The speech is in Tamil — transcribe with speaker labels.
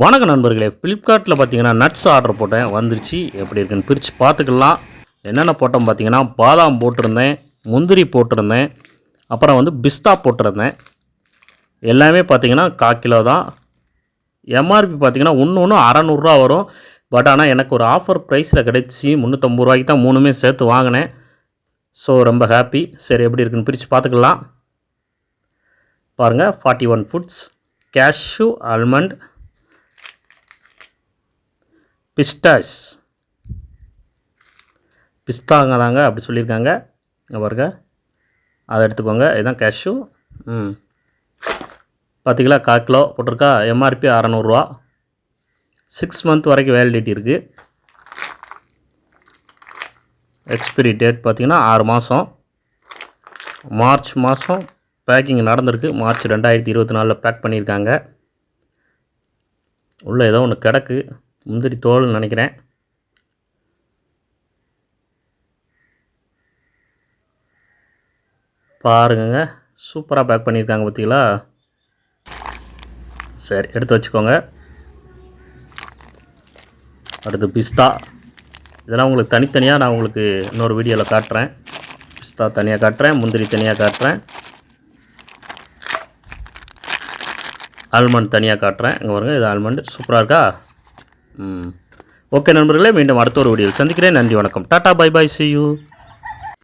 Speaker 1: வணக்கம் நண்பர்களே, ஃப்ளிப்கார்ட்டில் பார்த்தீங்கன்னா நட்ஸ் ஆர்டர் போட்டேன், வந்துருச்சு. எப்படி இருக்குன்னு பிரித்து பார்த்துக்கலாம். என்னென்ன போட்டோம் பார்த்தீங்கன்னா, பாதாம் போட்டிருந்தேன், முந்திரி போட்டிருந்தேன், அப்புறம் பிஸ்தா போட்டிருந்தேன். எல்லாமே பார்த்தீங்கன்னா 1/4 கிலோ தான். எம்ஆர்பி பார்த்தீங்கன்னா ஒன்று 600 வரும். பட் ஆனால் எனக்கு ஒரு ஆஃபர் ப்ரைஸில் கிடச்சி 350 ரூபாய்க்கு தான் 3மே சேர்த்து வாங்கினேன். ஸோ ரொம்ப ஹாப்பி. சரி, எப்படி இருக்குன்னு பிரித்து பார்த்துக்கலாம். பாருங்கள், 41 ஃபுட்ஸ், கேஷ்யூ, ஆல்மண்ட், பிஸ்தாங்க தாங்க அப்படி சொல்லியிருக்காங்க. இங்கே பாருங்க, அதை எடுத்துக்கோங்க. இதுதான் கேஷ்யூ. 10 கிலோ 1/4 கிலோ போட்டிருக்கா. எம்ஆர்பி 600 6 மந்த் வரைக்கும் வேலிடிட்டி இருக்குது. எக்ஸ்பிரி டேட் பார்த்திங்கன்னா 6 மாதம். மார்ச் மாதம் பேக்கிங் நடந்திருக்கு. மார்ச் 2024 பேக் பண்ணியிருக்காங்க. உள்ளே ஏதோ ஒன்று கிடக்கு, முந்திரி தோல்னு நினைக்கிறேன். பாருங்க, சூப்பராக பேக் பண்ணியிருக்காங்க பார்த்தீங்களா. சரி, எடுத்து வச்சுக்கோங்க. அடுத்து பிஸ்தா. இதெல்லாம் உங்களுக்கு தனித்தனியாக நான் உங்களுக்கு இன்னொரு வீடியோவில் காட்டுறேன். பிஸ்தா தனியாக காட்டுறேன், முந்திரி தனியாக காட்டுறேன், ஆல்மண்ட் தனியாக காட்டுறேன். இங்கே பாருங்கள், இது ஆல்மண்ட் சூப்பராக இருக்கா. ஓகே நண்பர்களே, மீண்டும் அடுத்த ஒரு வீடியோவில் சந்திக்கிறேன். நன்றி, வணக்கம், டாட்டா, பை பை, see you.